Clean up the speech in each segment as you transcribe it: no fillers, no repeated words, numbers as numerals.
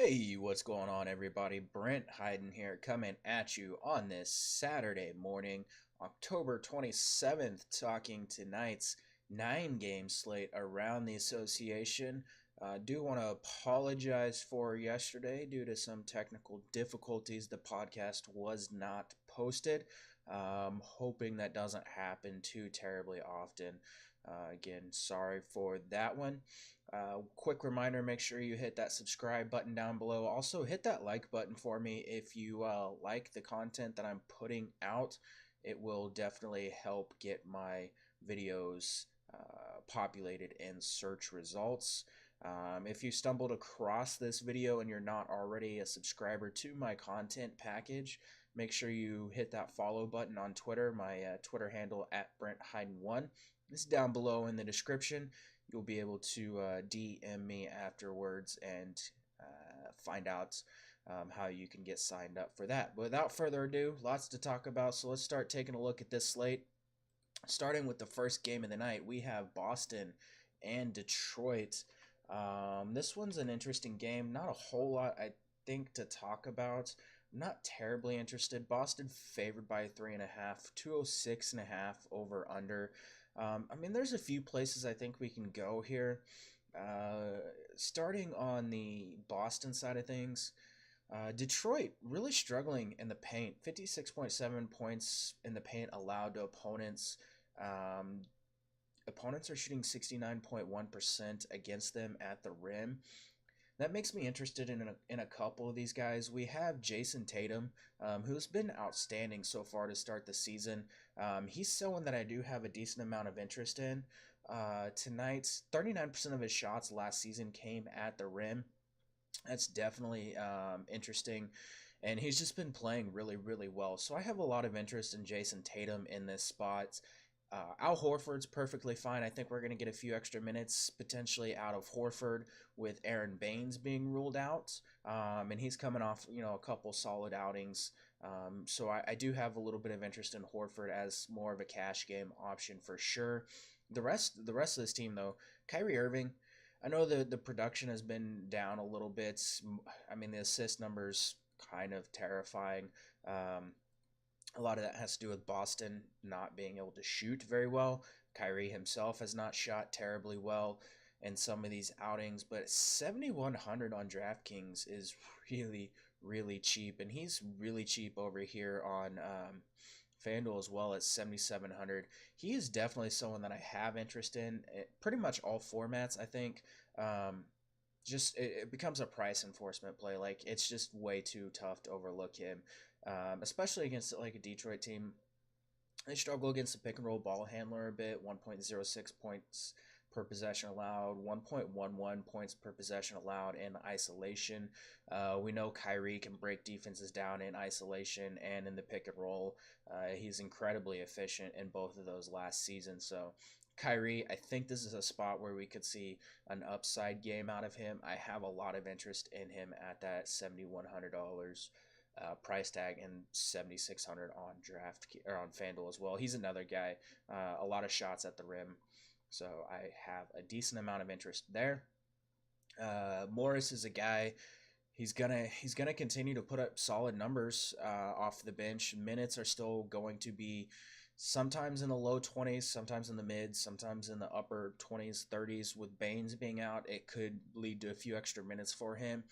Hey, what's going on, everybody? Brent Hayden here, coming at you on this Saturday morning, October 27th, talking tonight's 9 game slate around the association. Do want to apologize for yesterday due to some technical difficulties. The podcast was not posted. Hoping that doesn't happen too terribly often. Again, sorry for that one. Quick reminder, make sure you hit that subscribe button down below. Also, hit that like button for me if you like the content that I'm putting out. It will definitely help get my videos populated in search results. If you stumbled across this video and you're not already a subscriber to my content package, make sure you hit that follow button on Twitter. My Twitter handle at BrentHayden1 is down below in the description. You'll be able to DM me afterwards and find out how you can get signed up for that. But without further ado, lots to talk about, so let's start taking a look at this slate. Starting with the first game of the night, we have Boston and Detroit. This one's an interesting game. Not a whole lot, I think, to talk about. I'm not terribly interested. Boston favored by 3.5, 206.5 over under. There's a few places I think we can go here. Starting on the Boston side of things, Detroit really struggling in the paint. 56.7 points in the paint allowed to opponents. Opponents are shooting 69.1% against them at the rim. That makes me interested in a couple of these guys. We have Jason Tatum, who's been outstanding so far to start the season. He's someone that I do have a decent amount of interest in. Tonight, 39% of his shots last season came at the rim. That's definitely interesting. And he's just been playing really, really well. So I have a lot of interest in Jason Tatum in this spot. Al Horford's perfectly fine. I think we're going to get a few extra minutes potentially out of Horford with Aaron Baines being ruled out. And he's coming off, a couple solid outings. So I do have a little bit of interest in Horford as more of a cash game option for sure. The rest of this team, though, Kyrie Irving, I know the production has been down a little bit. The assist numbers kind of terrifying. A lot of that has to do with Boston not being able to shoot very well. Kyrie himself has not shot terribly well in some of these outings, but 7,100 on DraftKings is really, really cheap, and he's really cheap over here on FanDuel as well at 7,700. He is definitely someone that I have interest in. Pretty much all formats, I think. It becomes a price enforcement play. Like, it's just way too tough to overlook him, especially against like a Detroit team. They struggle against the pick and roll ball handler a bit. 1.06 points per possession allowed, 1.11 points per possession allowed in isolation. We know Kyrie can break defenses down in isolation and in the pick and roll. He's incredibly efficient in both of those last season. So Kyrie, I think this is a spot where we could see an upside game out of him. I have a lot of interest in him at that $7,100 price tag and 7,600 on on FanDuel as well. He's another guy, a lot of shots at the rim, so I have a decent amount of interest there. Morris is a guy. He's gonna continue to put up solid numbers off the bench. Minutes are still going to be sometimes in the low 20s, sometimes in the mids, sometimes in the upper 20s, 30s. With Baines being out, it could lead to a few extra minutes for him.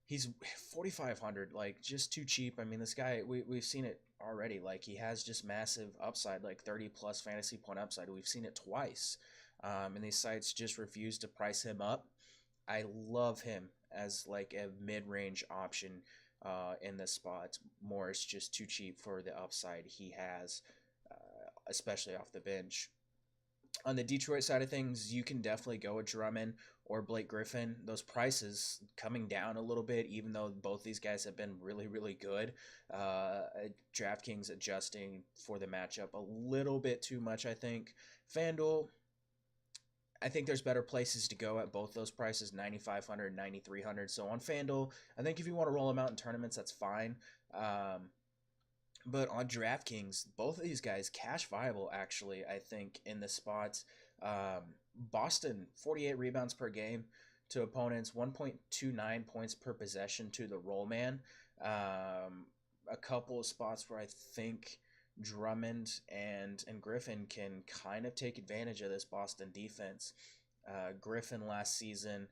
He's 4,500, like, just too cheap. This guy, we've seen it already. Like, he has just massive upside, like 30 plus fantasy point upside. We've seen it twice, and these sites just refuse to price him up. I love him as like a mid-range option in this spot. Morris just too cheap for the upside he has, especially off the bench. On the Detroit side of things, you can definitely go with Drummond or Blake Griffin. Those prices coming down a little bit, even though both these guys have been really, really good. DraftKings adjusting for the matchup a little bit too much, I think. FanDuel, I think there's better places to go at both those prices, 9,500, 9,300. So on FanDuel, I think if you want to roll them out in tournaments, that's fine. But on DraftKings, both of these guys cash viable, actually, I think, in this spot. Boston, 48 rebounds per game, to opponents, 1.29 points per possession to the roll man. A couple of spots where I think Drummond and Griffin can kind of take advantage of this Boston defense. Griffin last season,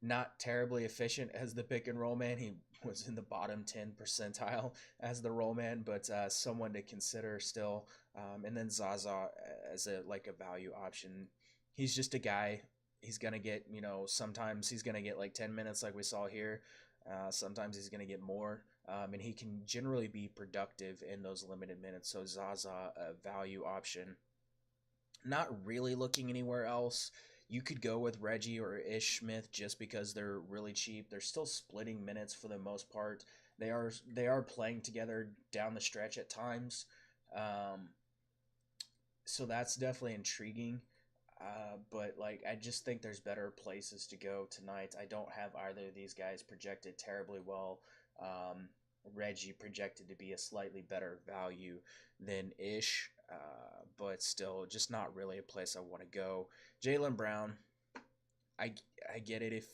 not terribly efficient as the pick and roll man. He was in the bottom 10 percentile as the roll man, but someone to consider still. And then Zaza as a value option. He's just a guy. He's gonna get, sometimes he's gonna get like 10 minutes like we saw here. Sometimes he's gonna get more. And he can generally be productive in those limited minutes. So Zaza, a value option. Not really looking anywhere else. You could go with Reggie or Ish Smith just because they're really cheap. They're still splitting minutes for the most part. They are playing together down the stretch at times. So that's definitely intriguing. But I just think there's better places to go tonight. I don't have either of these guys projected terribly well. Reggie projected to be a slightly better value than Ish, but still just not really a place I want to go. Jaylen Brown, I get it if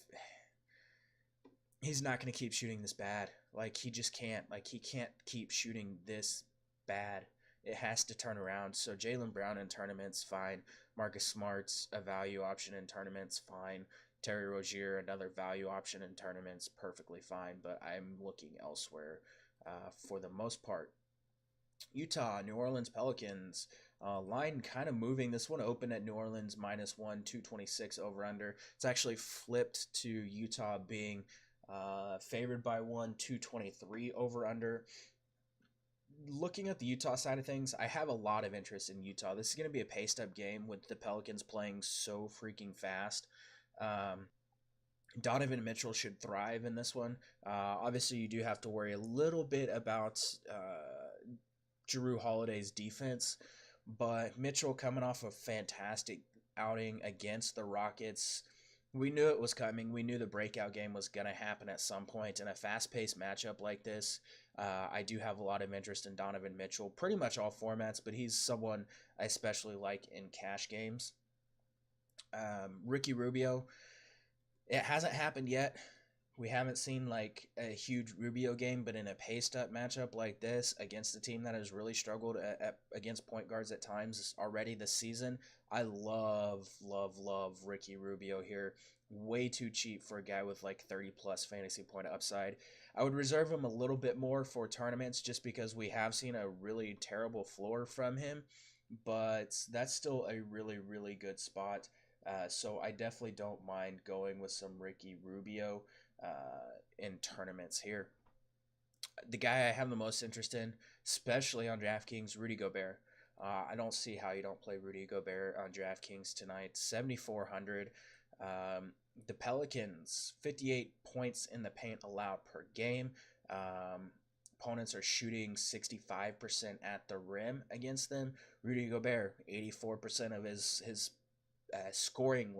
he's not going to keep shooting this bad. He just can't. He can't keep shooting this bad. It has to turn around. So Jaylen Brown in tournaments, fine. Marcus Smart's a value option in tournaments, fine. Terry Rozier, another value option in tournaments, perfectly fine. But I'm looking elsewhere for the most part. Utah, New Orleans Pelicans. Line kind of moving. This one opened at New Orleans -1, 226 over under. It's actually flipped to Utah being favored by 1, 223 over under. Looking at the Utah side of things, I have a lot of interest in Utah. This is going to be a paced-up game with the Pelicans playing so freaking fast. Donovan Mitchell should thrive in this one. Obviously, you do have to worry a little bit about Jrue Holiday's defense, but Mitchell coming off a fantastic outing against the Rockets. We knew it was coming. We knew the breakout game was going to happen at some point. In a fast-paced matchup like this, I do have a lot of interest in Donovan Mitchell, pretty much all formats, but he's someone I especially like in cash games. Ricky Rubio, it hasn't happened yet. We haven't seen a huge Rubio game, but in a paced-up matchup like this against a team that has really struggled against point guards at times already this season, I love Ricky Rubio here. Way too cheap for a guy with 30-plus fantasy point upside. I would reserve him a little bit more for tournaments just because we have seen a really terrible floor from him, but that's still a really, really good spot. So I definitely don't mind going with some Ricky Rubio in tournaments here. The guy I have the most interest in, especially on DraftKings, Rudy Gobert. I don't see how you don't play Rudy Gobert on DraftKings tonight. 7,400. The Pelicans, 58 points in the paint allowed per game. Opponents are shooting 65% at the rim against them. Rudy Gobert, 84% of his scoring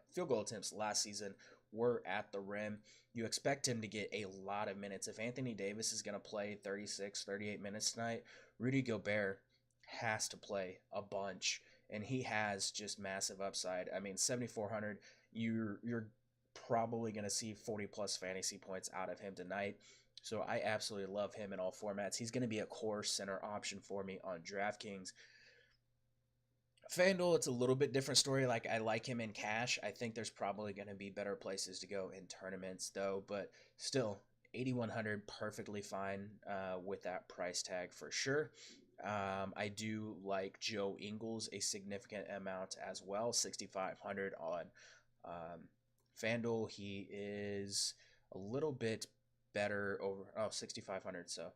field goal attempts last season were at the rim. You expect him to get a lot of minutes. If Anthony Davis is going to play 36, 38 minutes tonight, Rudy Gobert has to play a bunch, and he has just massive upside. I mean, 7,400, you're probably going to see 40-plus fantasy points out of him tonight. So I absolutely love him in all formats. He's going to be a core center option for me on DraftKings. FanDuel, it's a little bit different story. I like him in cash. I think there's probably going to be better places to go in tournaments, though. But still, 8,100, perfectly fine with that price tag for sure. I do like Joe Ingles a significant amount as well, 6,500 on FanDuel. He is a little bit better over 6,500. So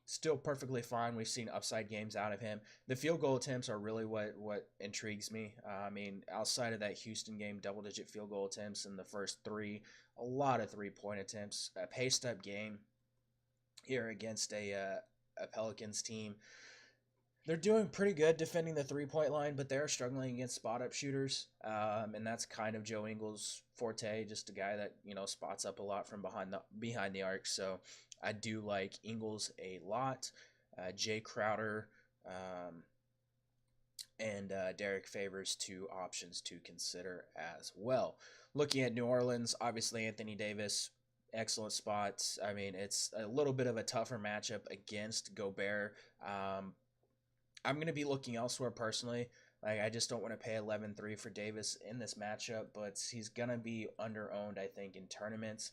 still perfectly fine. We've seen upside games out of him. The field goal attempts are really what intrigues me. I mean, outside of that Houston game, double-digit field goal attempts in the first three, a lot of three-point attempts. A paced-up game here against a Pelicans team. They're doing pretty good defending the three-point line, but they're struggling against spot-up shooters, and that's kind of Joe Ingles' forte, just a guy that spots up a lot from behind the arc. So I do like Ingles a lot. Jay Crowder and Derek Favors, two options to consider as well. Looking at New Orleans, obviously Anthony Davis, excellent spots. I mean, it's a little bit of a tougher matchup against Gobert. I'm going to be looking elsewhere personally. Like, I just don't want to pay 11-3 for Davis in this matchup, but he's going to be under owned, I think, in tournaments,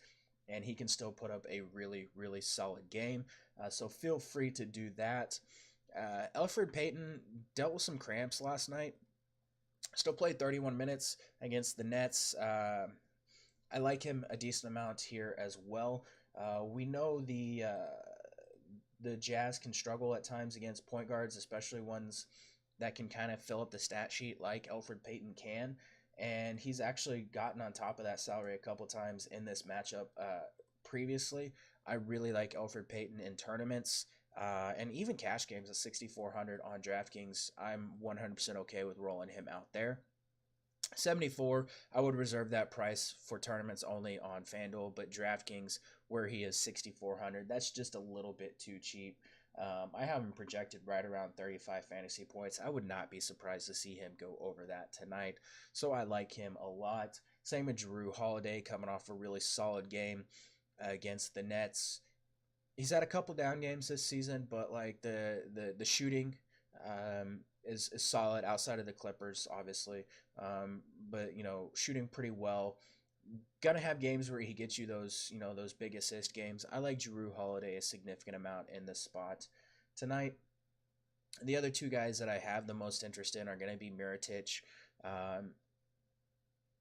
and he can still put up a really, really solid game. So feel free to do that. Elfrid Payton dealt with some cramps last night. Still played 31 minutes against the Nets. I like him a decent amount here as well. We know the Jazz can struggle at times against point guards, especially ones that can kind of fill up the stat sheet like Elfrid Payton can. And he's actually gotten on top of that salary a couple times in this matchup previously. I really like Elfrid Payton in tournaments and even cash games at 6,400 on DraftKings. I'm 100% okay with rolling him out there. 74, I would reserve that price for tournaments only on FanDuel, but DraftKings, where he is 6,400, that's just a little bit too cheap. I have him projected right around 35 fantasy points. I would not be surprised to see him go over that tonight, so I like him a lot. Same with Jrue Holiday, coming off a really solid game against the Nets. He's had a couple down games this season, but like the shooting is solid outside of the Clippers, obviously. But shooting pretty well. Gonna have games where he gets you those big assist games. I like Jrue Holiday a significant amount in this spot tonight. The other two guys that I have the most interest in are going to be Mirotic.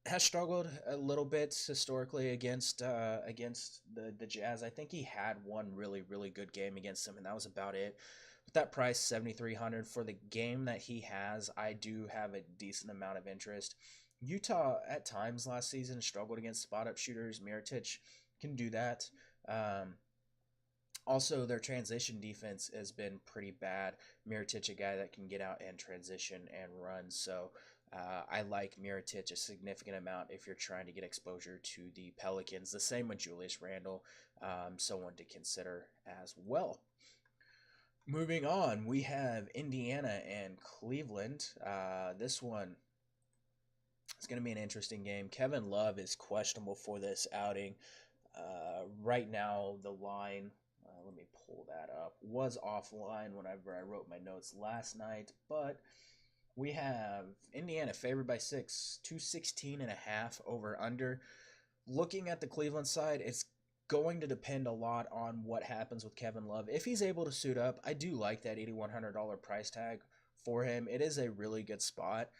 Has struggled a little bit historically against the Jazz. I think he had one really good game against them, and that was about it. With that price, 7,300 for the game that he has, I do have a decent amount of interest. Utah at times last season struggled against spot up shooters. Mirotic can do that. Also, their transition defense has been pretty bad. Mirotic, a guy that can get out and transition and run. So I like Mirotic a significant amount if you're trying to get exposure to the Pelicans. The same with Julius Randle, someone to consider as well. Moving on, we have Indiana and Cleveland. This one is going to be an interesting game. Kevin Love is questionable for this outing. Right now, the line, let me pull that up, was offline whenever I wrote my notes last night, but we have Indiana favored by 6, 216.5 over under. Looking at the Cleveland side, it's going to depend a lot on what happens with Kevin Love. If he's able to suit up, I do like that $8,100 price tag for him. It is a really good spot.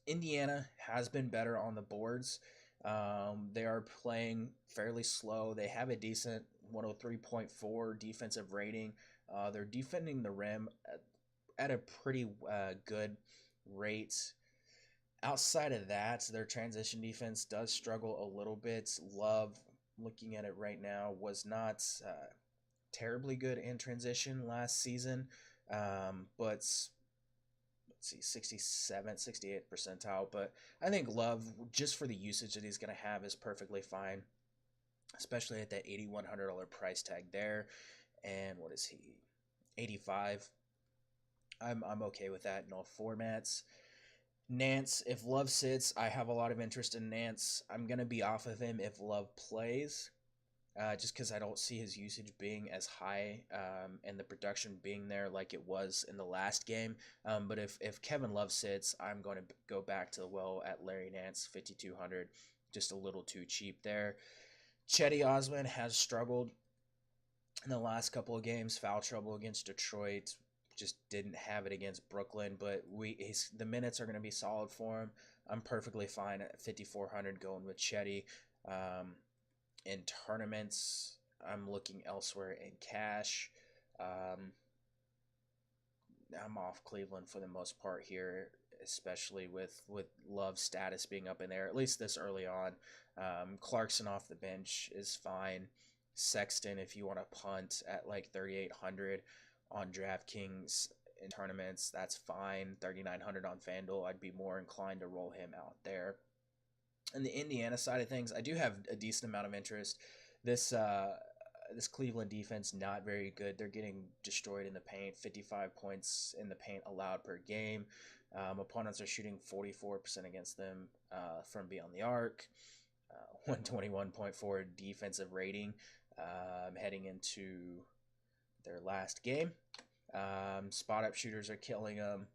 Indiana has been better on the boards. They are playing fairly slow. They have a decent 103.4 defensive rating. They're defending the rim at a pretty good rate. Outside of that, their transition defense does struggle a little bit. Love, looking at it right now, was not terribly good in transition last season, but let's see, 67, 68th percentile. But I think Love, just for the usage that he's going to have, is perfectly fine, especially at that $8,100 price tag there. And what is he? 85. I'm okay with that in all formats. Nance, if Love sits, I have a lot of interest in Nance. I'm going to be off of him if Love plays, just because I don't see his usage being as high and the production being there like it was in the last game. But if Kevin Love sits, I'm going to go back to the well at Larry Nance, 5,200, just a little too cheap there. Chetty Osman has struggled in the last couple of games, foul trouble against Detroit. Just didn't have it against Brooklyn, but the minutes are going to be solid for him. I'm perfectly fine at 5,400 going with Chetty. In tournaments, I'm looking elsewhere in cash. I'm off Cleveland for the most part here, especially with Love's status being up in there, at least this early on. Clarkson off the bench is fine. Sexton, if you want to punt at like 3,800 on DraftKings in tournaments, that's fine. 3,900 on FanDuel, I'd be more inclined to roll him out there. On the Indiana side of things, I do have a decent amount of interest. This Cleveland defense, not very good. They're getting destroyed in the paint. 55 points in the paint allowed per game. Opponents are shooting 44% against them from beyond the arc. 121.4 defensive rating heading into their last game. Spot up shooters are killing them,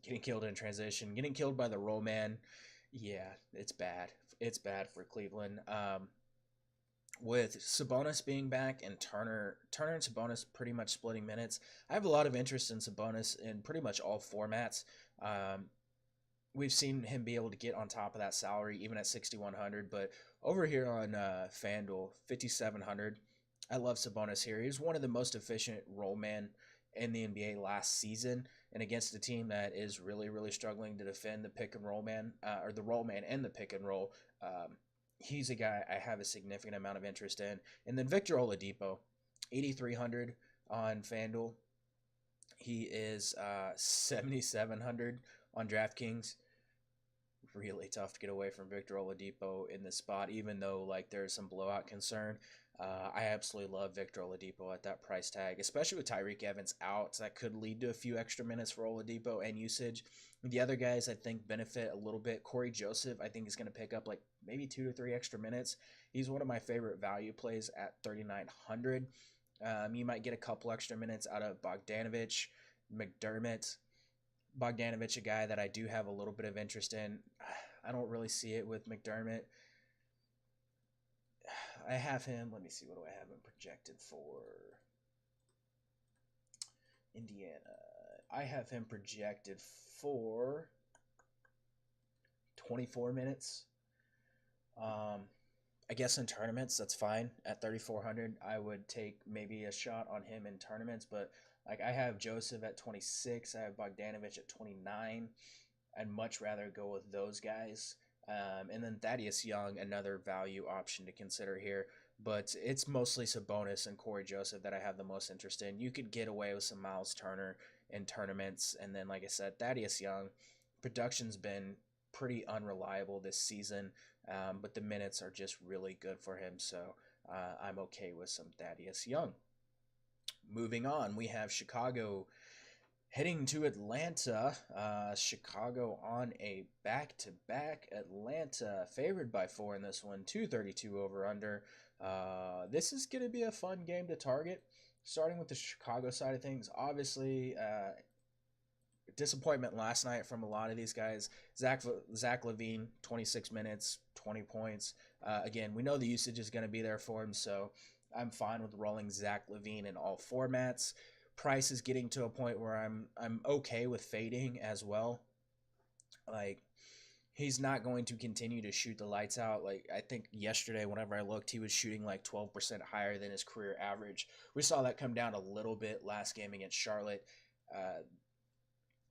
getting killed in transition, getting killed by the roll man. Yeah, it's bad. It's bad for Cleveland. With Sabonis being back and Turner and Sabonis pretty much splitting minutes, I have a lot of interest in Sabonis in pretty much all formats. We've seen him be able to get on top of that salary even at 6,100, but over here on FanDuel 5,700, I love Sabonis here. He was one of the most efficient roll man in the NBA last season, and against a team that is really, really struggling to defend the pick and roll man, or the roll man and the pick and roll. He's a guy I have a significant amount of interest in. And then Victor Oladipo, 8,300 on FanDuel. He is 7,700 on DraftKings. Really tough to get away from Victor Oladipo in this spot, even though like there's some blowout concern. I absolutely love Victor Oladipo at that price tag, especially with Tyreek Evans out. That could lead to a few extra minutes for Oladipo and usage. The other guys I think benefit a little bit. Corey Joseph I think is going to pick up like maybe 2 to 3 extra minutes. He's one of my favorite value plays at 3,900. You might get a couple extra minutes out of Bogdanovich, McDermott. Bogdanovich, a guy that I do have a little bit of interest in. I don't really see it with McDermott. I have him. Let me see. What do I have him projected for? Indiana. I have him projected for 24 minutes. I guess in tournaments, that's fine. At 3,400, I would take maybe a shot on him in tournaments. But like I have Joseph at 26. I have Bogdanovich at 29. I'd much rather go with those guys. And then Thaddeus Young, another value option to consider here. But it's mostly Sabonis and Corey Joseph that I have the most interest in. You could get away with some Miles Turner in tournaments. And then, like I said, Thaddeus Young, production's been pretty unreliable this season. But the minutes are just really good for him. So I'm okay with some Thaddeus Young. Moving on, we have Chicago heading to Atlanta. Chicago on a back-to-back. Atlanta favored by 4 in this one. 232 over under. This is going to be a fun game to target. Starting with the Chicago side of things, obviously disappointment last night from a lot of these guys. Zach LaVine, 26 minutes, 20 points. Again, we know the usage is going to be there for him, so I'm fine with rolling Zach LaVine in all formats. Price is getting to a point where I'm okay with fading as well. Like, he's not going to continue to shoot the lights out. Like, I think yesterday, whenever I looked, he was shooting like 12% higher than his career average. We saw that come down a little bit last game against Charlotte.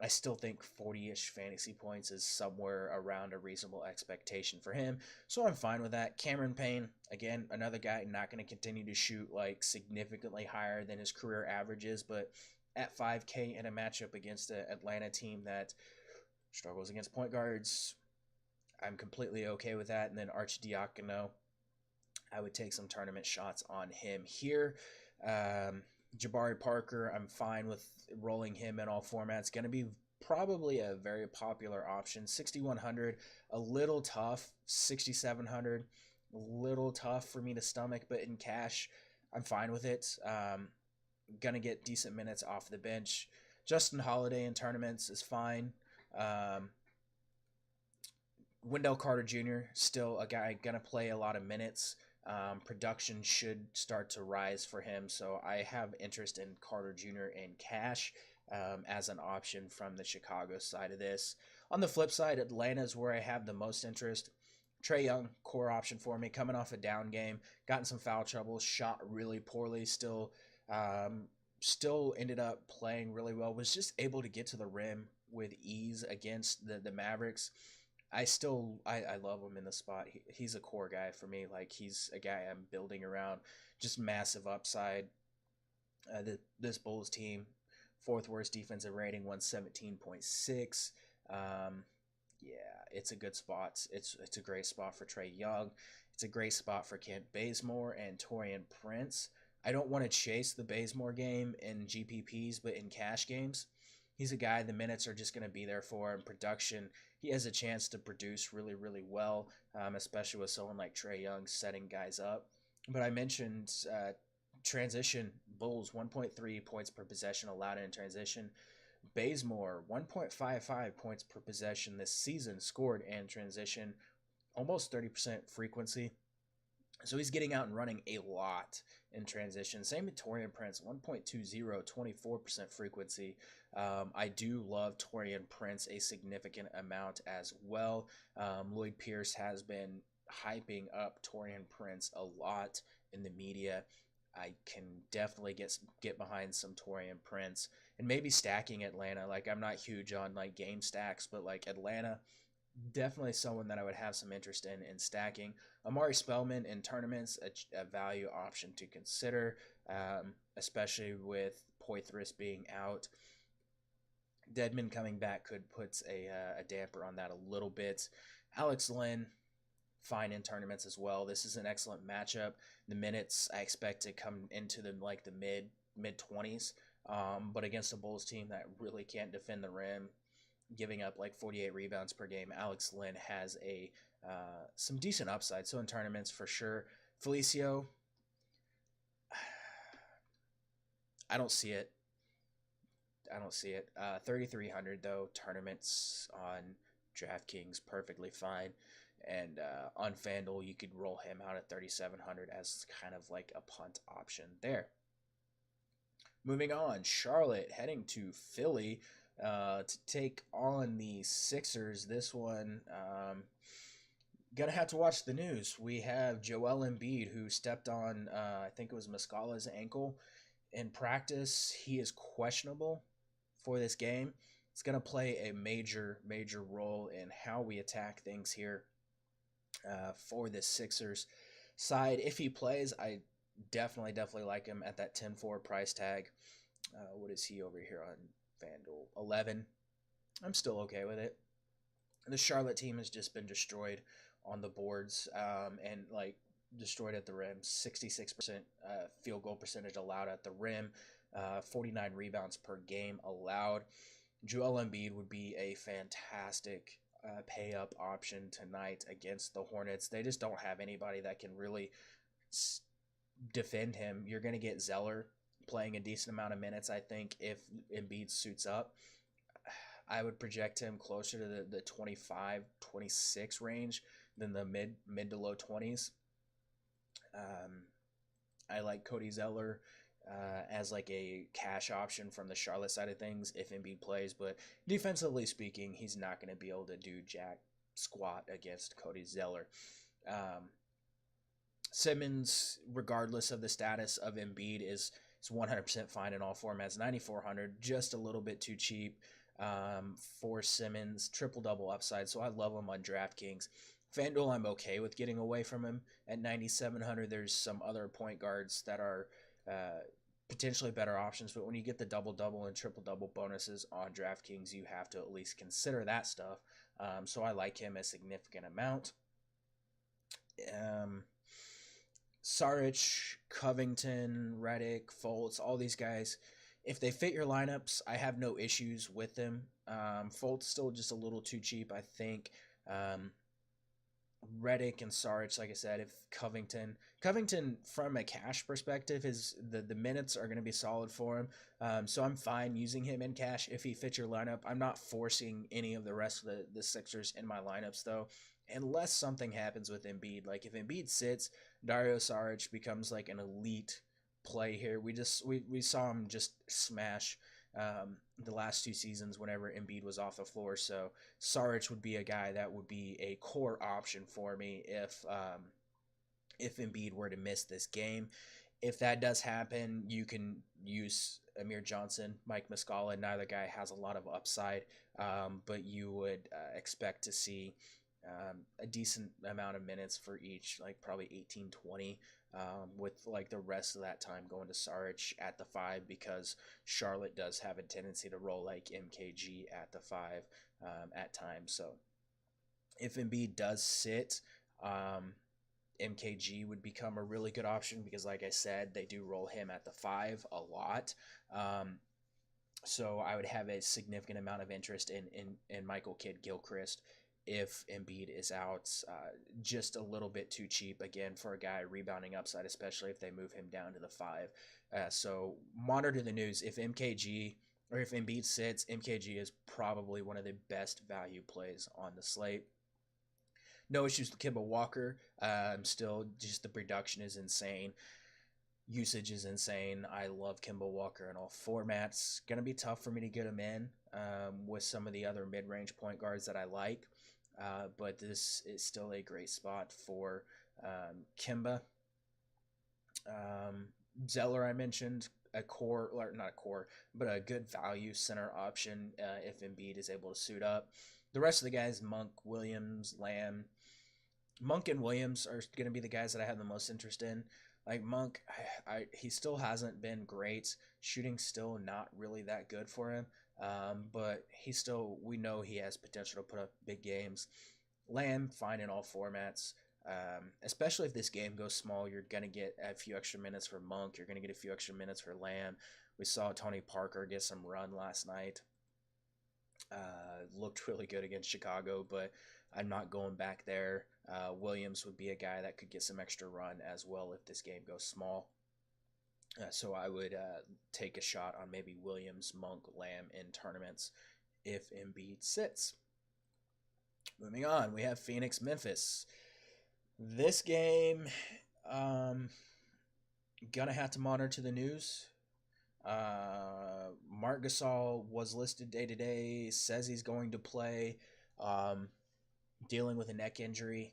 I still think 40-ish fantasy points is somewhere around a reasonable expectation for him. So I'm fine with that. Cameron Payne, again, another guy not going to continue to shoot like significantly higher than his career averages, but at 5K in a matchup against the Atlanta team that struggles against point guards, I'm completely okay with that. And then Arcidiacono, I would take some tournament shots on him here. Jabari Parker, I'm fine with rolling him in all formats. Going to be probably a very popular option. 6,100, a little tough. 6,700, a little tough for me to stomach, but in cash, I'm fine with it. Going to get decent minutes off the bench. Justin Holiday in tournaments is fine. Wendell Carter Jr., still a guy going to play a lot of minutes. Production should start to rise for him, so I have interest in Carter Jr. in cash as an option from the Chicago side of this. On the flip side, Atlanta is where I have the most interest. Trae Young, core option for me, coming off a down game, gotten some foul trouble, shot really poorly, still ended up playing really well, was just able to get to the rim with ease against the Mavericks. I love him in the spot. He's a core guy for me. Like, he's a guy I'm building around. Just massive upside. This Bulls team, 4th worst defensive rating, 117.6. Yeah, it's a good spot. It's a great spot for Trae Young. It's a great spot for Kent Bazemore and Taurean Prince. I don't want to chase the Bazemore game in GPPs, but in cash games, He's a guy, the minutes are just going to be there for him. Production, he has a chance to produce really, really well, especially with someone like Trae Young setting guys up. But I mentioned transition, Bulls 1.3 points per possession allowed in transition. Bazemore 1.55 points per possession this season scored in transition, almost 30% frequency. So he's getting out and running a lot in transition. Same with Taurean Prince, 1.20, 24% frequency. I do love Taurean Prince a significant amount as well. Lloyd Pierce has been hyping up Taurean Prince a lot in the media. I can definitely get behind some Taurean Prince and maybe stacking Atlanta. Like, I'm not huge on like game stacks, but like Atlanta, definitely someone that I would have some interest in stacking. Amari Spellman in tournaments, a value option to consider, especially with Poitras being out. Dedmon coming back could put a damper on that a little bit. Alex Lynn, fine in tournaments as well. This is an excellent matchup. The minutes I expect to come into the mid 20s, but against a Bulls team that really can't defend the rim, giving up like 48 rebounds per game, Alex Lynn has a some decent upside. So in tournaments for sure. Felicio, I don't see it. 3,300 though. Tournaments on DraftKings perfectly fine. And on FanDuel, you could roll him out at 3,700 as kind of like a punt option there. Moving on, Charlotte heading to Philly to take on the Sixers. This one, gonna have to watch the news. We have Joel Embiid, who stepped on, I think it was Muscala's ankle in practice. He is questionable for this game. It's gonna play a major role in how we attack things here for the Sixers side. If he plays, I definitely like him at that 10-4 price tag. What is he over here on FanDuel? 11. I'm still okay with it. The Charlotte team has just been destroyed on the boards and like destroyed at the rim. 66% field goal percentage allowed at the rim. 49 rebounds per game allowed. Joel Embiid would be a fantastic pay up option tonight against the Hornets. They just don't have anybody that can really defend him. You're going to get Zeller playing a decent amount of minutes, I think, if Embiid suits up. I would project him closer to the 25, 26 range than the mid to low 20s. I like Cody Zeller as like a cash option from the Charlotte side of things if Embiid plays, but defensively speaking, he's not going to be able to do jack squat against Cody Zeller. Simmons, regardless of the status of Embiid, is 100% fine in all formats. 9,400, just a little bit too cheap for Simmons. Triple-double upside, so I love him on DraftKings. FanDuel, I'm okay with getting away from him at 9,700. There's some other point guards that are potentially better options, but when you get the double-double and triple-double bonuses on DraftKings, you have to at least consider that stuff. So I like him a significant amount. Saric, Covington, Redick, Fultz, all these guys, if they fit your lineups, I have no issues with them. Fultz still just a little too cheap, I think. Redick and Saric, like I said, if Covington from a cash perspective, the minutes are going to be solid for him. So I'm fine using him in cash if he fits your lineup. I'm not forcing any of the rest of the Sixers in my lineups though, unless something happens with Embiid. Like if Embiid sits, Dario Saric becomes like an elite play here. We saw him just smash the last 2 seasons whenever Embiid was off the floor. So Saric would be a guy that would be a core option for me if Embiid were to miss this game. If that does happen, you can use Amir Johnson, Mike Muscala. Neither guy has a lot of upside, but you would expect to see a decent amount of minutes for each, like probably 18, 20, with like the rest of that time going to Saric at the 5, because Charlotte does have a tendency to roll like MKG at the 5 at times. So if Embiid does sit, MKG would become a really good option because, like I said, they do roll him at the 5 a lot. So I would have a significant amount of interest in Michael Kidd Gilchrist if Embiid is out. Just a little bit too cheap again for a guy rebounding upside, especially if they move him down to the five. So monitor the news. If MKG or if Embiid sits, MKG is probably one of the best value plays on the slate. No issues with Kemba Walker. Still, just the production is insane. Usage is insane. I love Kemba Walker in all formats. Going to be tough for me to get him in with some of the other mid range point guards that I like. But this is still a great spot for Kemba. Zeller, I mentioned, a core, or not a core, but a good value center option if Embiid is able to suit up. The rest of the guys, Monk, Williams, Lamb. Monk and Williams are going to be the guys that I have the most interest in. Like Monk, he still hasn't been great. Shooting still not really that good for him. But we know he has potential to put up big games. Lamb, fine in all formats. Especially if this game goes small, you're going to get a few extra minutes for Monk. You're going to get a few extra minutes for Lamb. We saw Tony Parker get some run last night. Looked really good against Chicago, but I'm not going back there. Williams would be a guy that could get some extra run as well if this game goes small. So I would take a shot on maybe Williams, Monk, Lamb in tournaments if Embiid sits. Moving on, we have Phoenix, Memphis. This game, gonna have to monitor the news. Marc Gasol was listed day to day, says he's going to play, dealing with a neck injury.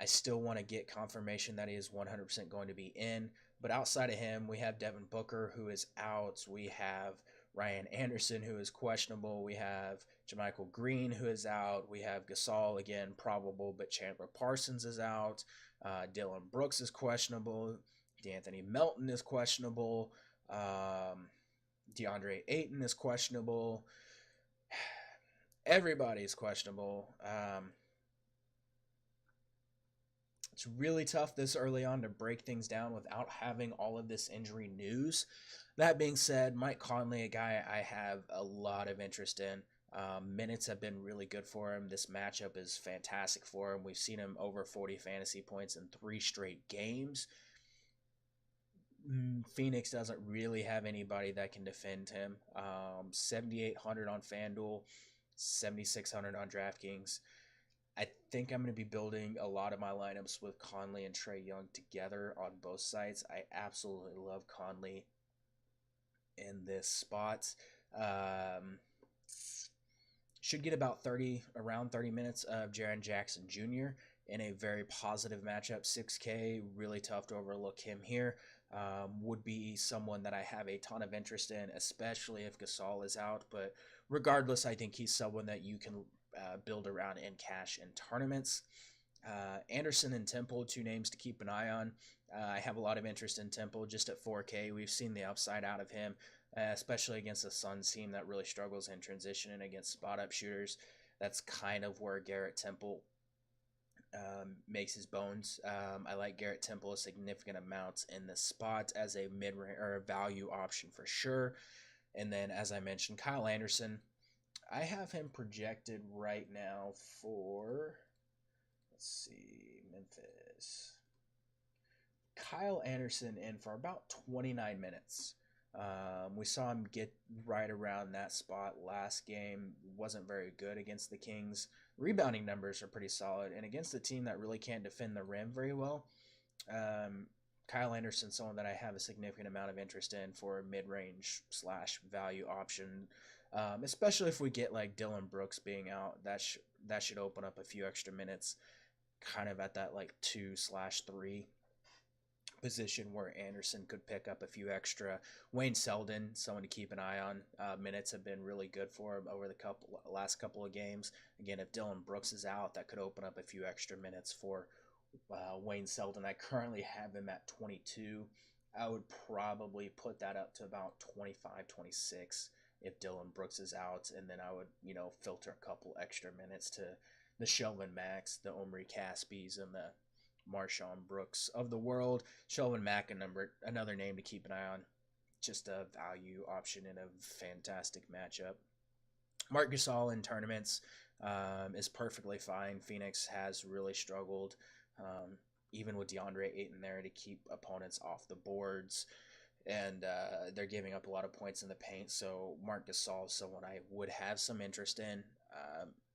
I still want to get confirmation that he is 100% going to be in. But outside of him, we have Devin Booker, who is out. We have Ryan Anderson, who is questionable. We have JaMychal Green, who is out. We have Gasol, again, probable, but Chandler Parsons is out. Dylan Brooks is questionable. D'Anthony Melton is questionable. DeAndre Ayton is questionable. Everybody's questionable. It's really tough this early on to break things down without having all of this injury news. That being said, Mike Conley, a guy I have a lot of interest in. Minutes have been really good for him. This matchup is fantastic for him. We've seen him over 40 fantasy points in 3 straight games. Phoenix doesn't really have anybody that can defend him. 7,800 on FanDuel, 7,600 on DraftKings. I think I'm going to be building a lot of my lineups with Conley and Trae Young together on both sides. I absolutely love Conley in this spot. Should get about around 30 minutes of Jaren Jackson Jr. in a very positive matchup. 6K, really tough to overlook him here. Would be someone that I have a ton of interest in, especially if Gasol is out. But regardless, I think he's someone that you can build around in cash in tournaments. Anderson and Temple, 2 names to keep an eye on. I have a lot of interest in Temple just at 4K. We've seen the upside out of him, especially against the Suns team that really struggles in transition and against spot-up shooters. That's kind of where Garrett Temple makes his bones. I like Garrett Temple a significant amount in this spot as a mid-range or a value option for sure. And then, as I mentioned, Kyle Anderson. I have him projected right now for, let's see, Memphis. Kyle Anderson in for about 29 minutes. We saw him get right around that spot last game. Wasn't very good against the Kings. Rebounding numbers are pretty solid. And against a team that really can't defend the rim very well, Kyle Anderson, someone that I have a significant amount of interest in for a mid-range / value option. Especially if we get like Dylan Brooks being out, that should open up a few extra minutes, kind of at that like 2/3 position where Anderson could pick up a few extra. Wayne Selden, someone to keep an eye on. Minutes have been really good for him over the last couple of games. Again, if Dylan Brooks is out, that could open up a few extra minutes for Wayne Selden. I currently have him at 22. I would probably put that up to about 25, 26 if Dylan Brooks is out, and then I would, filter a couple extra minutes to the Shelvin Max, the Omri Caspies, and the Marshawn Brooks of the world. Shelvin Mack, another name to keep an eye on. just a value option in a fantastic matchup. Marc Gasol in tournaments is perfectly fine. Phoenix has really struggled, even with DeAndre Ayton there, to keep opponents off the boards, and they're giving up a lot of points in the paint. So Marc Gasol is someone I would have some interest in,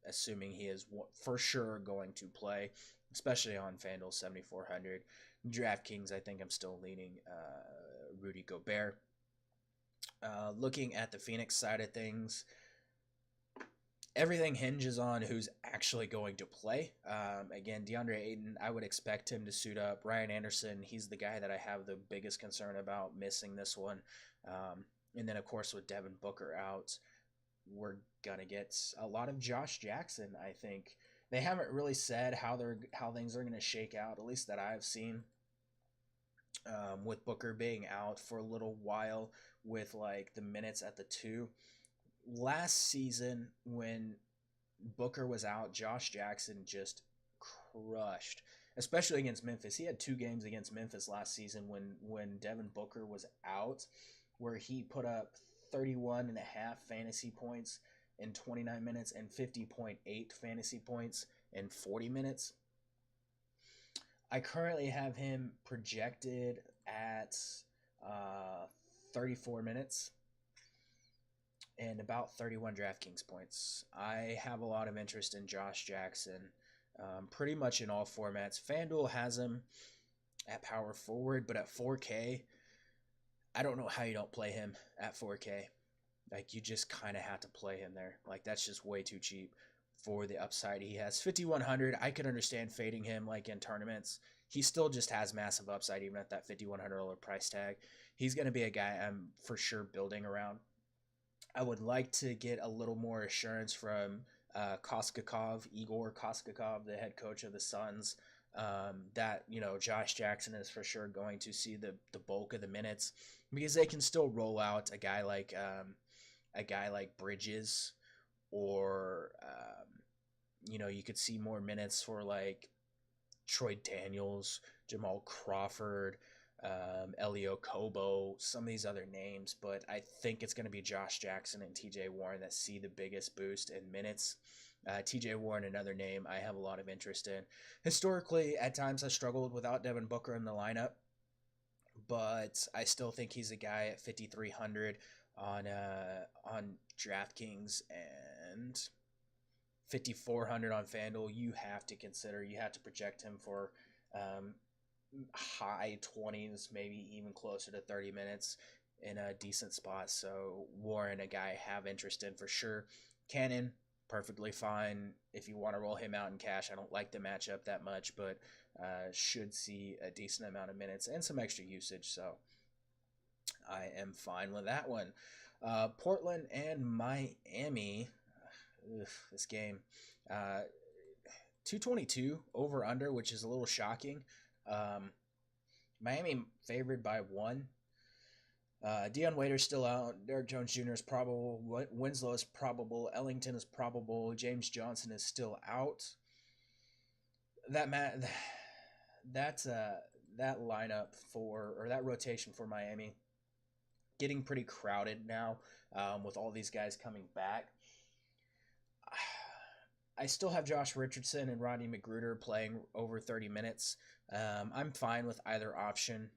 assuming he is for sure going to play, especially on FanDuel 7400. DraftKings, I think I'm still leaning Rudy Gobert. Looking at the Phoenix side of things, everything hinges on who's actually going to play. Again, DeAndre Ayton, I would expect him to suit up. Ryan Anderson, he's the guy that I have the biggest concern about missing this one. And then, of course, with Devin Booker out, we're going to get a lot of Josh Jackson, I think. They haven't really said how things are going to shake out, at least that I've seen. With Booker being out for a little while with like the minutes at the 2. Last season when Booker was out, Josh Jackson just crushed, especially against Memphis. He had 2 games against Memphis last season when Devin Booker was out, where he put up 31.5 fantasy points in 29 minutes and 50.8 fantasy points in 40 minutes. I currently have him projected at 34 minutes and about 31 DraftKings points. I have a lot of interest in Josh Jackson, pretty much in all formats. FanDuel has him at power forward, but at 4K, I don't know how you don't play him at 4K. Like, you just kind of have to play him there. Like, that's just way too cheap for the upside he has. 5,100, I could understand fading him like in tournaments. He still just has massive upside even at that $5,100 price tag. He's going to be a guy I'm for sure building around. I would like to get a little more assurance from Igor Koskakov, the head coach of the Suns, that, you know, Josh Jackson is for sure going to see the bulk of the minutes, because they can still roll out a guy like Bridges, or you know, you could see more minutes for like Troy Daniels, Jamal Crawford, Elio Kobo, some of these other names, but I think it's going to be Josh Jackson and TJ Warren that see the biggest boost in minutes. TJ Warren, another name I have a lot of interest in. Historically, at times I struggled without Devin Booker in the lineup, but I still think he's a guy at 5,300 on DraftKings and 5,400 on FanDuel. You have to project him for high 20s, maybe even closer to 30 minutes in a decent spot. So Warren, a guy I have interest in for sure. Cannon, perfectly fine if you want to roll him out in cash. I don't like the matchup that much, but should see a decent amount of minutes and some extra usage, so I am fine with that one. Portland and Miami. This game, 222 over under, which is a little shocking. Miami favored by 1. Dion Waiter's still out. Derek Jones Jr. is probable. Winslow is probable. Ellington is probable. James Johnson is still out. That lineup that rotation for Miami getting pretty crowded now, with all these guys coming back. I still have Josh Richardson and Rodney McGruder playing over 30 minutes. I'm fine with either option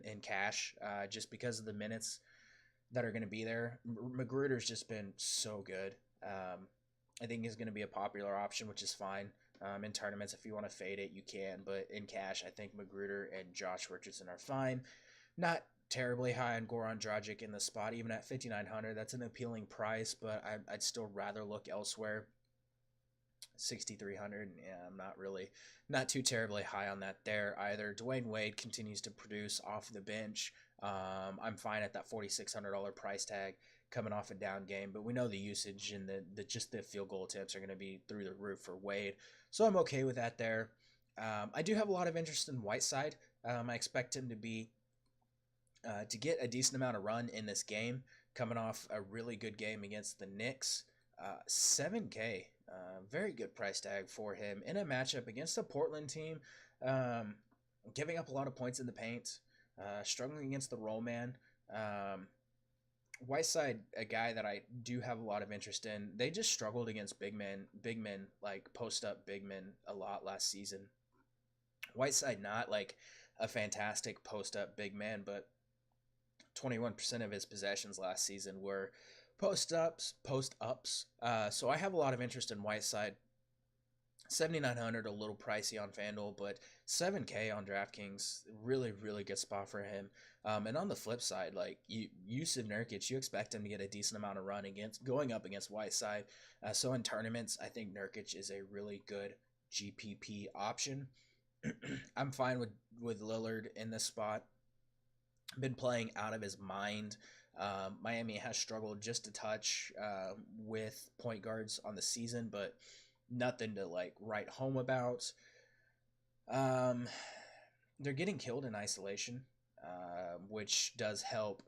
in cash, just because of the minutes that are going to be there. McGruder's just been so good. I think he's going to be a popular option, which is fine. In tournaments, if you want to fade it, you can. But in cash, I think McGruder and Josh Richardson are fine. Not terribly high on Goran Dragic in the spot, even at 5,900. That's an appealing price, but I'd still rather look elsewhere. 6,300, yeah, I'm not too terribly high on that there either. Dwayne Wade continues to produce off the bench. I'm fine at that $4,600 price tag coming off a down game, but we know the usage and the field goal attempts are going to be through the roof for Wade, so I'm okay with that there. I do have a lot of interest in Whiteside. I expect him to get a decent amount of run in this game, coming off a really good game against the Knicks. 7K, very good price tag for him in a matchup against a Portland team, giving up a lot of points in the paint, struggling against the roll man. Um, Whiteside, a guy that I do have a lot of interest in. They just struggled against big men like post up big men a lot last season. Whiteside not like a fantastic post up big man, but 21% of his possessions last season were post ups. So I have a lot of interest in Whiteside. 7,900, a little pricey on FanDuel, but 7K on DraftKings, really, really good spot for him. And on the flip side, like Yusuf Nurkic, you expect him to get a decent amount of run against going up against Whiteside. So in tournaments, I think Nurkic is a really good GPP option. I'm fine with Lillard in this spot. Been playing out of his mind. Miami has struggled just a touch with point guards on the season, but nothing to like write home about. Um, they're getting killed in isolation, which does help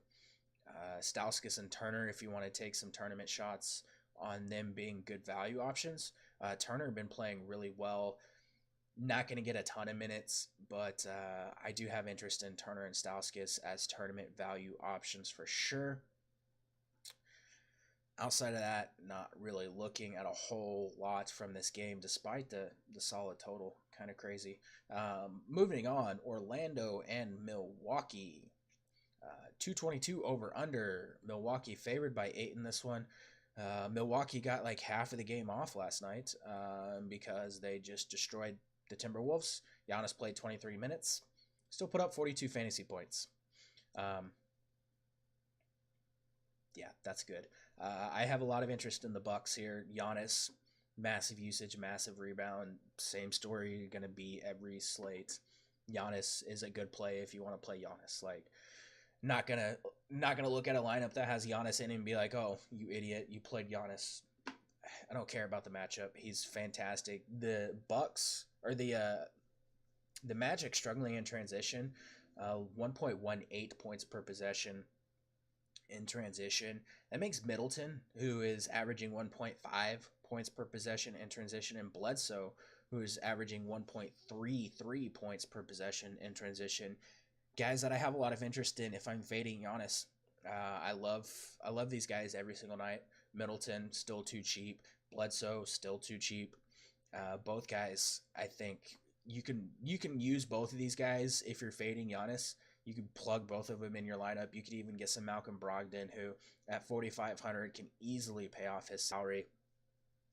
Stauskas and Turner if you want to take some tournament shots on them being good value options. Turner been playing really well. Not going to get a ton of minutes, but I do have interest in Turner and Stauskas as tournament value options for sure. Outside of that, not really looking at a whole lot from this game, despite the solid total. Kind of crazy. Moving on, Orlando and Milwaukee. 222 over under. Milwaukee favored by 8 in this one. Milwaukee got like half of the game off last night because they just destroyed the Timberwolves. Giannis played 23 minutes. Still put up 42 fantasy points. Yeah, that's good. I have a lot of interest in the Bucks here. Giannis, massive usage, massive rebound. Same story going to be every slate. Giannis is a good play if you want to play Giannis. Like, not gonna look at a lineup that has Giannis in it and be like, oh, you idiot, you played Giannis. I don't care about the matchup. He's fantastic. The Bucks or the Magic struggling in transition. 1.18 points per possession in transition. That makes Middleton, who is averaging 1.5 points per possession in transition, and Bledsoe, who is averaging 1.33 points per possession in transition. Guys that I have a lot of interest in if I'm fading Giannis. I love these guys every single night. Middleton still too cheap. Bledsoe still too cheap. Both guys, I think you can use both of these guys if you're fading Giannis. You can plug both of them in your lineup. You could even get some Malcolm Brogdon, who at 4,500 can easily pay off his salary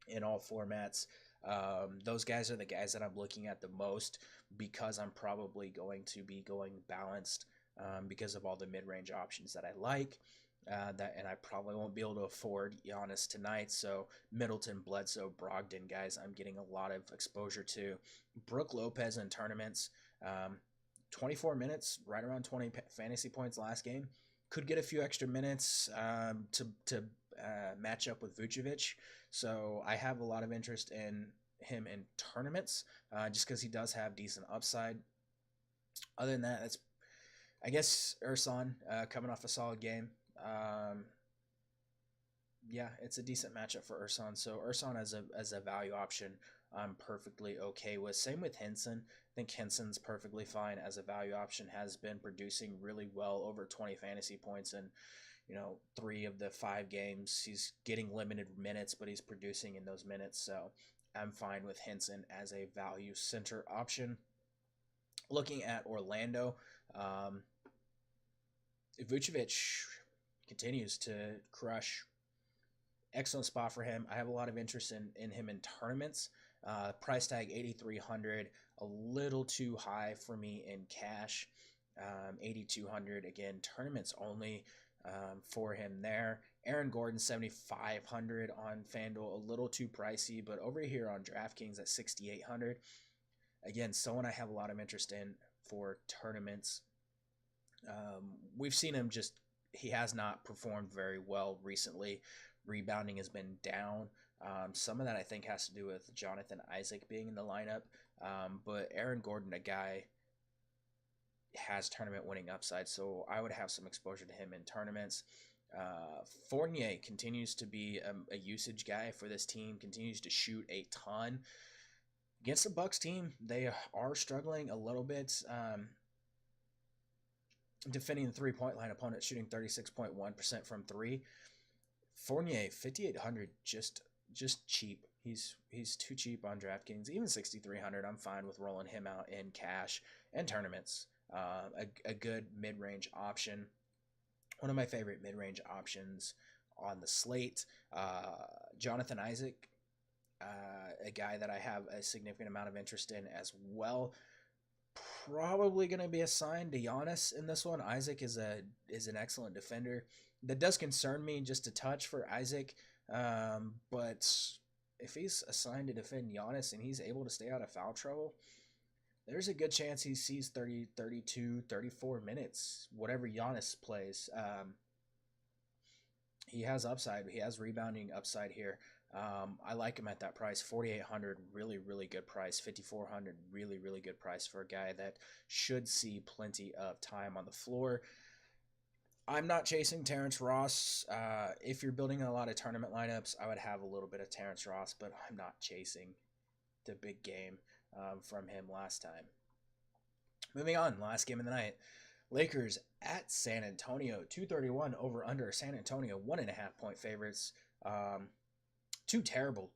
in all formats. Those guys are the guys that I'm looking at the most because I'm probably going to be going balanced because of all the mid-range options that I like. And I probably won't be able to afford Giannis tonight. So Middleton, Bledsoe, Brogdon, guys, I'm getting a lot of exposure to. Brook Lopez in tournaments, 24 minutes, right around 20 fantasy points last game. Could get a few extra minutes to match up with Vucevic. So I have a lot of interest in him in tournaments just because he does have decent upside. Other than that, it's I guess Ursan coming off a solid game. Yeah, it's a decent matchup for Ursan. So Ursan as a value option, I'm perfectly okay with. Same with Henson. I think Henson's perfectly fine as a value option. Has been producing really well, over 20 fantasy points in 3 of the 5 games. He's getting limited minutes, but he's producing in those minutes. So I'm fine with Henson as a value center option. Looking at Orlando, Vucevic continues to crush. Excellent spot for him. I have a lot of interest in him in tournaments. Price tag 8,300, a little too high for me in cash. 8,200 again, tournaments only for him there. Aaron Gordon 7,500 on FanDuel, a little too pricey, but over here on DraftKings at 6,800. Again, someone I have a lot of interest in for tournaments. We've seen him he has not performed very well recently. Rebounding has been down. Some of that I think has to do with Jonathan Isaac being in the lineup. But Aaron Gordon, a guy, has tournament winning upside, so I would have some exposure to him in tournaments. Fournier continues to be a usage guy for this team, continues to shoot a ton. Against the Bucks team, they are struggling a little bit. defending the 3-point line, opponent shooting 36.1% from three. Fournier 5,800, just cheap. He's too cheap on DraftKings. Even 6,300, I'm fine with rolling him out in cash and tournaments. A good mid-range option. One of my favorite mid-range options on the slate. Jonathan Isaac, a guy that I have a significant amount of interest in as well. Probably going to be assigned to Giannis in this one. Isaac is an excellent defender. That does concern me just a touch for Isaac, but if he's assigned to defend Giannis and he's able to stay out of foul trouble, there's a good chance he sees 30, 32, 34 minutes, whatever Giannis plays. He has upside. He has rebounding upside here. I like him at that price. 4,800, really, really good price. 5,400, really, really good price for a guy that should see plenty of time on the floor. I'm not chasing Terrence Ross. If you're building a lot of tournament lineups, I would have a little bit of Terrence Ross, but I'm not chasing the big game from him last time. Moving on, last game of the night. Lakers at San Antonio, 231 over under. San Antonio, 1.5 point favorites. Two terrible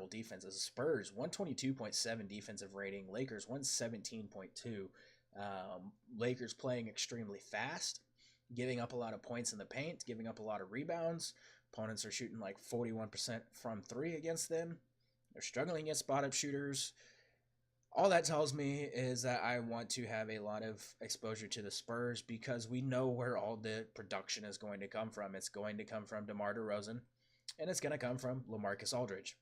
defenses. Spurs, 122.7 defensive rating. Lakers, 117.2. Lakers playing extremely fast, giving up a lot of points in the paint, giving up a lot of rebounds. Opponents are shooting like 41% from three against them. They're struggling against spot-up shooters. All that tells me is that I want to have a lot of exposure to the Spurs because we know where all the production is going to come from. It's going to come from DeMar DeRozan, and it's going to come from LaMarcus Aldridge.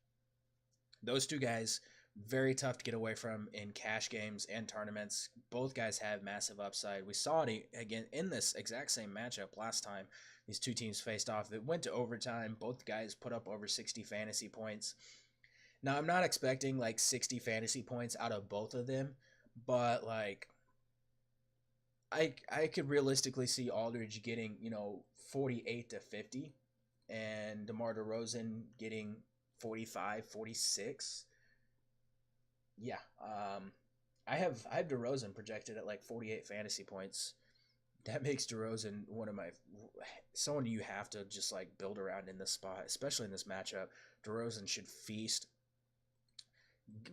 Those two guys, very tough to get away from in cash games and tournaments. Both guys have massive upside. We saw it again in this exact same matchup last time these two teams faced off. It went to overtime. Both guys put up over 60 fantasy points. Now, I'm not expecting like 60 fantasy points out of both of them, but like I could realistically see Aldridge getting, 48 to 50 and DeMar DeRozan getting 45, 46. Yeah, I have DeRozan projected at like 48 fantasy points. That makes DeRozan someone you have to just like build around in this spot, especially in this matchup. DeRozan should feast.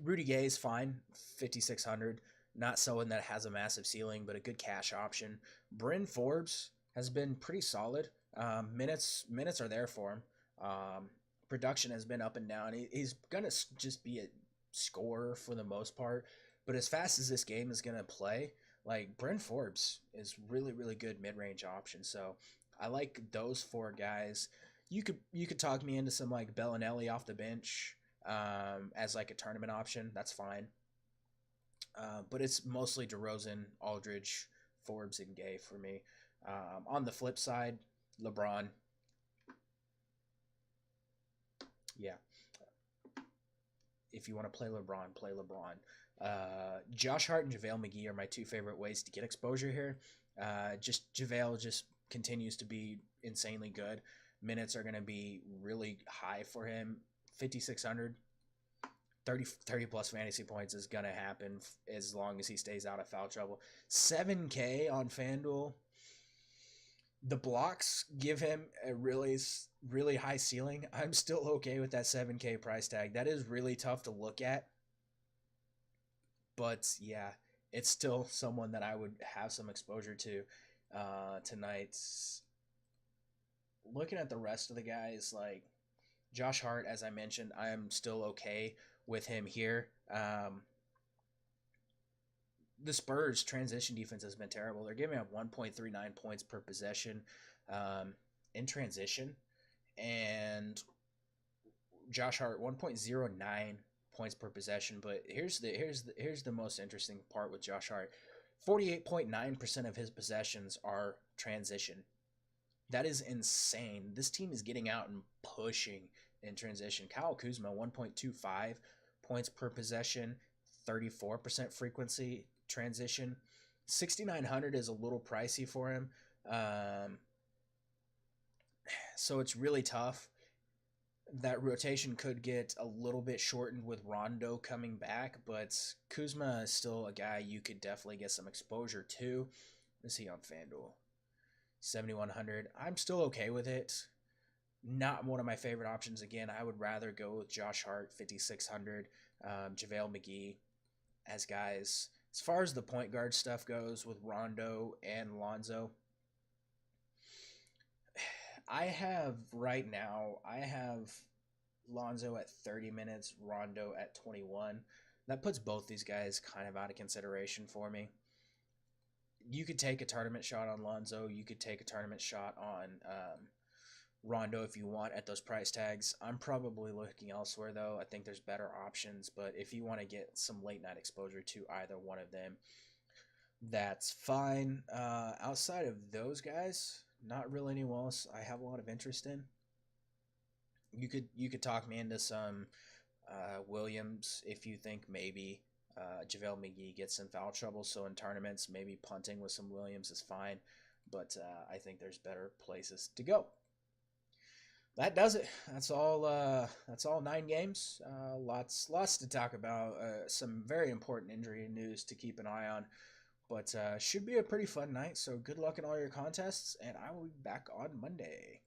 Rudy Gay is fine, 5,600. Not someone that has a massive ceiling, but a good cash option. Bryn Forbes has been pretty solid. Minutes are there for him. Production has been up and down. He's gonna just be a scorer for the most part, but as fast as this game is gonna play, like Bryn Forbes is really, really good mid-range option. So I like those four guys. You could talk me into some like Bellinelli off the bench. As like a tournament option, that's fine. But it's mostly DeRozan, Aldridge, Forbes, and Gay for me. On the flip side, LeBron. Yeah. If you want to play LeBron, play LeBron. Josh Hart and JaVale McGee are my two favorite ways to get exposure here. JaVale just continues to be insanely good. Minutes are going to be really high for him. 5,600, 30 plus fantasy points is going to happen as long as he stays out of foul trouble. 7K on FanDuel. The blocks give him a really, really high ceiling. I'm still okay with that 7K price tag. That is really tough to look at. But yeah, it's still someone that I would have some exposure to tonight. Looking at the rest of the guys, like Josh Hart, as I mentioned, I am still okay with him here. The Spurs' transition defense has been terrible. They're giving up 1.39 points per possession in transition. And Josh Hart, 1.09 points per possession. But here's the most interesting part with Josh Hart. 48.9% of his possessions are transition. That is insane. This team is getting out and pushing in transition. Kyle Kuzma, 1.25 points per possession, 34% frequency transition. 6,900 is a little pricey for him. So it's really tough. That rotation could get a little bit shortened with Rondo coming back, but Kuzma is still a guy you could definitely get some exposure to. Let's see on FanDuel. 7,100. I'm still okay with it. Not one of my favorite options. Again, I would rather go with Josh Hart, 5,600, JaVale McGee as guys. As far as the point guard stuff goes with Rondo and Lonzo, I have Lonzo at 30 minutes, Rondo at 21. That puts both these guys kind of out of consideration for me. You could take a tournament shot on Lonzo. You could take a tournament shot on Rondo if you want at those price tags. I'm probably looking elsewhere though. I think there's better options, but if you want to get some late night exposure to either one of them, that's fine. Outside of those guys, not really anyone else I have a lot of interest in. You could talk me into some Williams if you think maybe JaVale McGee gets in foul trouble. So in tournaments, maybe punting with some Williams is fine, but I think there's better places to go. That does it. That's all. That's all 9 games. Lots to talk about. Some very important injury news to keep an eye on. But should be a pretty fun night. So good luck in all your contests, and I will be back on Monday.